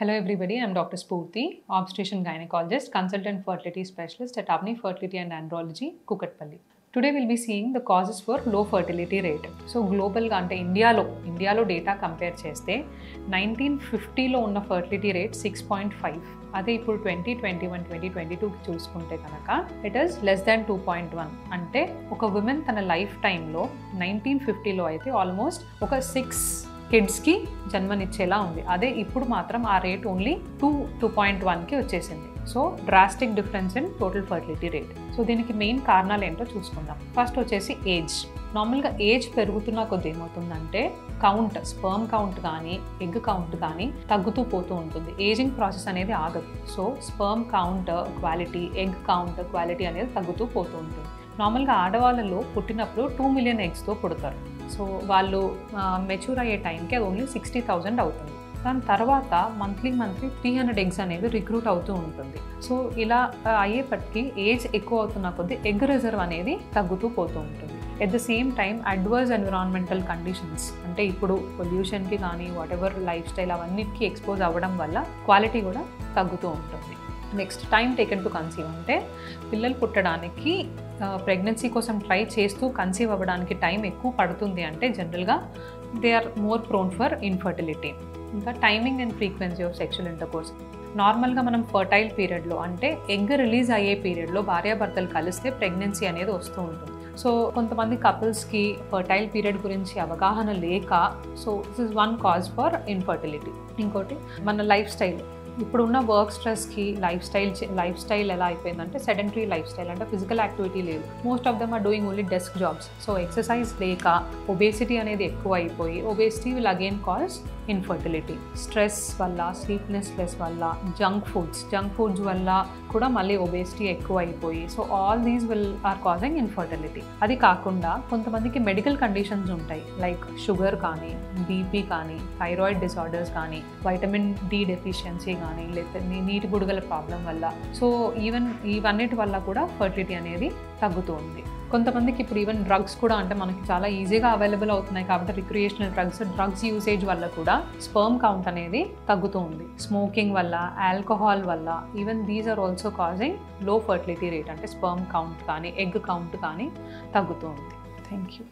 Hello everybody, I am Dr. Spurti, obstetrician gynecologist, consultant fertility specialist at Avni Fertility and Andrology, Kukatpalli. Today we'll be seeing the causes for low fertility rate. So global ga ante India lo data compare cheste 1950 lo unna fertility rate 6.5. అదే ఇప్పుడు 2021 2022 కి చూసుకుంటే కనుక it is less than 2.1. అంటే ఒక women తన life టైంలో 1950లో అయితే ఆల్మోస్ట్ ఒక 6 కిడ్స్కి జన్మనిచ్చేలా ఉంది. అదే ఇప్పుడు మాత్రం ఆ రేట్ ఓన్లీ 2.1కి వచ్చేసింది. So drastic difference in total fertility rate. So దీనికి మెయిన్ కారణాలు ఏంటో చూసుకుందాం. ఫస్ట్ వచ్చేసి ఏజ్. నార్మల్గా ఏజ్ పెరుగుతున్న కొద్ది ఏమవుతుందంటే కౌంట్, స్పర్మ్ కౌంట్ కానీ ఎగ్ కౌంట్ కానీ తగ్గుతూ పోతూ ఉంటుంది. ఏజింగ్ ప్రాసెస్ అనేది ఆగదు. So sperm count quality, egg count quality అనేది తగ్గుతూ పోతూ ఉంటుంది. నార్మల్గా ఆడవాళ్ళలో పుట్టినప్పుడు 2 మిలియన్ ఎగ్స్తో పుడతారు. సో వాళ్ళు మెచ్యూర్ అయ్యే టైంకి అది ఓన్లీ 60,000 అవుతుంది. దాని తర్వాత మంత్లీ 300 ఎగ్స్ అనేవి రిక్రూట్ అవుతూ ఉంటుంది. సో ఇలా అయ్యేపటికి ఏజ్ ఎక్కువ అవుతున్న కొద్దీ ఎగ్ రిజర్వ్ అనేది తగ్గుతూ పోతూ ఉంటుంది. At the same time adverse environmental conditions అంటే ఇప్పుడు పొల్యూషన్కి కానీ వాటెవర్ లైఫ్ స్టైల్ అవన్నిటికీ ఎక్స్పోజ్ అవ్వడం వల్ల క్వాలిటీ కూడా తగ్గుతూ ఉంటుంది. Next time taken to conceive అంటే పిల్లలు పుట్టడానికి ప్రెగ్నెన్సీ కోసం ట్రై చేస్తూ కన్సీవ్ అవ్వడానికి టైం ఎక్కువ పడుతుంది అంటే జనరల్గా they are more prone for infertility. ఇంకా timing and frequency of sexual intercourse. నార్మల్గా మనం ఫర్టైల్ పీరియడ్లో అంటే ఎగ్ రిలీజ్ అయ్యే పీరియడ్లో భార్యాభర్తలు కలిస్తే ప్రెగ్నెన్సీ అనేది వస్తూ ఉంటుంది. సో కొంతమంది కపుల్స్కి ఫర్టైల్ పీరియడ్ గురించి అవగాహన లేక so this is one cause for infertility. ఇంకోటి మన లైఫ్ స్టైల్. ఇప్పుడున్న వర్క్ స్ట్రెస్కి లైఫ్ స్టైల్ ఎలా అయిపోయిందంటే సెడెంటరీ లైఫ్ స్టైల్, అంటే ఫిజికల్ యాక్టివిటీ లేదు. Most of them are doing only desk jobs. So exercise లేక ఒబేసిటీ అనేది ఎక్కువ అయిపోయి obesity will again cause infertility. Stress వల్ల, స్లీప్నెస్నెస్ వల్ల, జంక్ ఫుడ్స్ వల్ల కూడా మళ్ళీ ఒబేసిటీ ఎక్కువ అయిపోయి so all these are causing infertility. అది కాకుండా కొంతమందికి మెడికల్ కండిషన్స్ ఉంటాయి, లైక్ షుగర్ కానీ, బీపీ కానీ, థైరాయిడ్ డిసార్డర్స్ కానీ, వైటమిన్ డి డెఫిషియన్సీ కానీ, లేకపోతే నీటి బుడగల ప్రాబ్లం వల్ల సో ఇవన్నిటి వల్ల కూడా ఫర్టిలిటీ అనేది తగ్గుతూ ఉంది. కొంతమందికి ఇప్పుడు ఈవెన్ డ్రగ్స్ కూడా అంటే మనకి చాలా ఈజీగా అవైలబుల్ అవుతున్నాయి కాబట్టి రిక్రియేషనల్ డ్రగ్స్ యూసేజ్ వల్ల కూడా స్పర్మ్ కౌంట్ అనేది తగ్గుతూ ఉంది. స్మోకింగ్ వల్ల, ఆల్కహాల్ వల్ల even these are also causing low fertility rate, అంటే స్పర్మ్ కౌంట్ కానీ ఎగ్ కౌంట్ కానీ తగ్గుతూ ఉంది. Thank you.